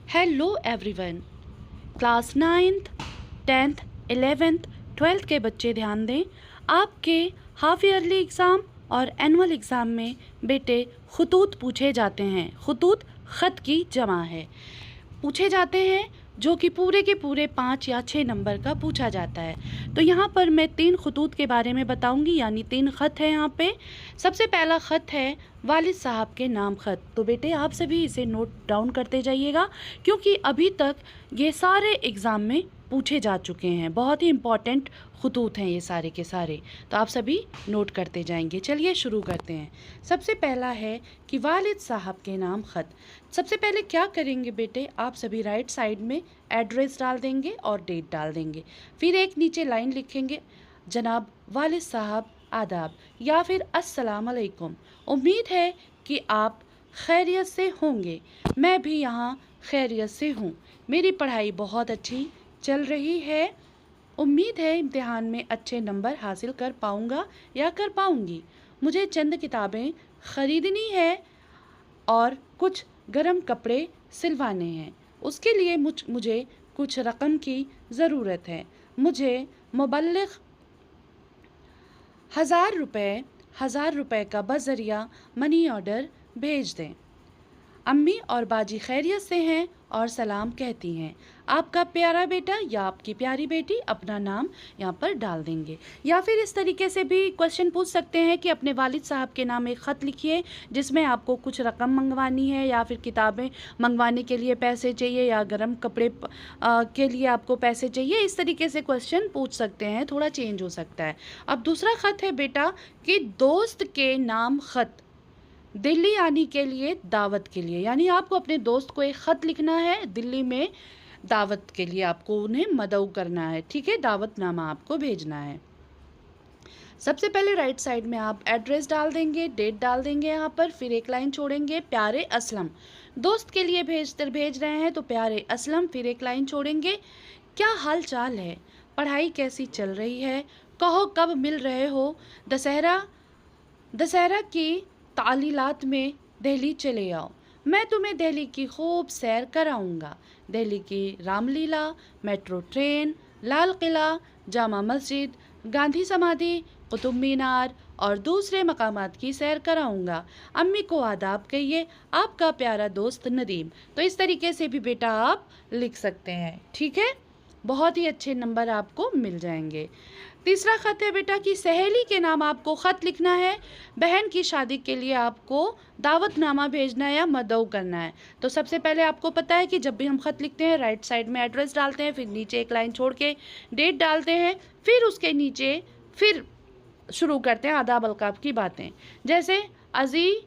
Hello everyone. Class 9th 10th 11th 12th के बच्चे ध्यान दें। आपके हाफ ईयरली एग्ज़ाम और एनुअल एग्ज़ाम में बेटे खतूत पूछे जाते हैं। खतूत ख़त की जमा है, पूछे जाते हैं जो कि पूरे के पूरे 5 या 6 नंबर का पूछा जाता है। तो यहाँ पर मैं 3 खतूत के बारे में बताऊँगी, यानी 3 ख़त है यहाँ पे। सबसे पहला ख़त है वालिद साहब के नाम ख़त। तो बेटे आप सभी इसे नोट डाउन करते जाइएगा, क्योंकि अभी तक ये सारे एग्ज़ाम में पूछे जा चुके हैं। बहुत ही इम्पॉर्टेंट खतूत हैं ये सारे के सारे, तो आप सभी नोट करते जाएंगे। चलिए शुरू करते हैं। सबसे पहला है कि वालिद साहब के नाम ख़त। सबसे पहले क्या करेंगे बेटे, आप सभी राइट साइड में एड्रेस डाल देंगे और डेट डाल देंगे। फिर एक नीचे लाइन लिखेंगे, जनाब वालिद साहब आदाब, या फिर अस्सलाम अलैकुम। उम्मीद है कि आप खैरियत से होंगे। मैं भी यहाँ खैरियत से हूँ। मेरी पढ़ाई बहुत अच्छी चल रही है। उम्मीद है इम्तिहान में अच्छे नंबर हासिल कर पाऊँगा या कर पाऊँगी। मुझे चंद किताबें ख़रीदनी है और कुछ गर्म कपड़े सिलवाने हैं। उसके लिए मुझे कुछ रकम की ज़रूरत है। मुझे मुबल्लिग़ 1000 रुपये का बज़रिया मनी ऑर्डर भेज दें। अम्मी और बाजी खैरियत से हैं और सलाम कहती हैं। आपका प्यारा बेटा या आपकी प्यारी बेटी अपना नाम यहाँ पर डाल देंगे। या फिर इस तरीके से भी क्वेश्चन पूछ सकते हैं कि अपने वालिद साहब के नाम एक ख़त लिखिए जिसमें आपको कुछ रकम मंगवानी है, या फिर किताबें मंगवाने के लिए पैसे चाहिए, या गर्म कपड़े के लिए आपको पैसे चाहिए। इस तरीके से क्वेश्चन पूछ सकते हैं, थोड़ा चेंज हो सकता है। अब दूसरा ख़त है बेटा कि दोस्त के नाम ख़त, दिल्ली आने के लिए दावत के लिए, यानी आपको अपने दोस्त को एक ख़त लिखना है। दिल्ली में दावत के लिए आपको उन्हें मदऊ करना है, ठीक है, दावतनामा आपको भेजना है। सबसे पहले राइट साइड में आप एड्रेस डाल देंगे, डेट डाल देंगे यहाँ पर, फिर एक लाइन छोड़ेंगे, प्यारे असलम। दोस्त के लिए भेज रहे हैं तो प्यारे असलम, फिर एक लाइन छोड़ेंगे, क्या हाल चाल है, पढ़ाई कैसी चल रही है, कहो कब मिल रहे हो, दशहरा की तालीलात में दिल्ली चले आओ, मैं तुम्हें दिल्ली की खूब सैर कराऊंगा। दिल्ली की रामलीला, मेट्रो ट्रेन, लाल किला, जामा मस्जिद, गांधी समाधि, कुतुब मीनार और दूसरे मकामात की सैर कराऊंगा। अम्मी को आदाब कहिए, आपका प्यारा दोस्त नदीम। तो इस तरीके से भी बेटा आप लिख सकते हैं, ठीक है। बहुत ही अच्छे नंबर आपको मिल जाएंगे। तीसरा ख़त है बेटा कि सहेली के नाम आपको ख़त लिखना है। बहन की शादी के लिए आपको दावतनामा भेजना है या मदऊ करना है। तो सबसे पहले आपको पता है कि जब भी हम ख़त लिखते हैं राइट साइड में एड्रेस डालते हैं, फिर नीचे एक लाइन छोड़ के डेट डालते हैं, फिर उसके नीचे फिर शुरू करते हैं आदाब अलकाब की बातें, जैसे अज़ीज़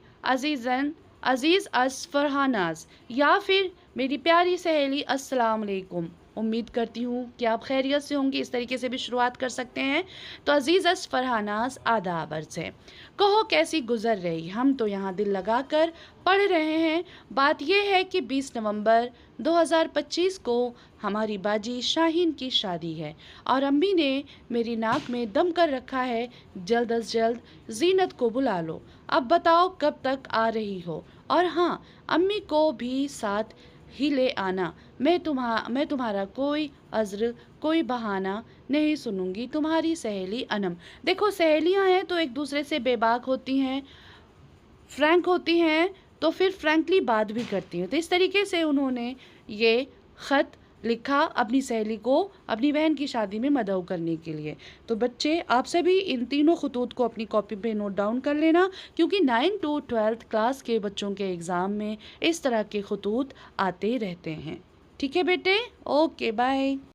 अस फरहानाज, या फिर मेरी प्यारी सहेली अस्सलाम वालेकुम, उम्मीद करती हूँ कि आप खैरियत से होंगे। इस तरीके से भी शुरुआत कर सकते हैं। तो अज़ीज़ अस फरहानाज आदाब अर्ज़ है, कहो कैसी गुज़र रही, हम तो यहाँ दिल लगा कर पढ़ रहे हैं। बात यह है कि 20 नवंबर 2025 को हमारी बाजी शाहीन की शादी है और अम्मी ने मेरी नाक में दम कर रखा है, जल्द अज जल्द जीनत को बुला लो। अब बताओ कब तक आ रही हो, और हाँ अम्मी को भी साथ ही ले आना। मैं तुम्हारा कोई अज़्र कोई बहाना नहीं सुनूंगी, तुम्हारी सहेली अनम। देखो सहेलियां हैं तो एक दूसरे से बेबाक होती हैं, फ्रैंक होती हैं, तो फिर फ्रैंकली बात भी करती हैं। तो इस तरीके से उन्होंने ये ख़त लिखा अपनी सहेली को अपनी बहन की शादी में मदऊ करने के लिए। तो बच्चे आप सभी इन तीनों खतूत को अपनी कॉपी पे नोट डाउन कर लेना, क्योंकि 9 to 12th क्लास के बच्चों के एग्ज़ाम में इस तरह के खतूत आते रहते हैं। ठीक है बेटे, ओके बाय।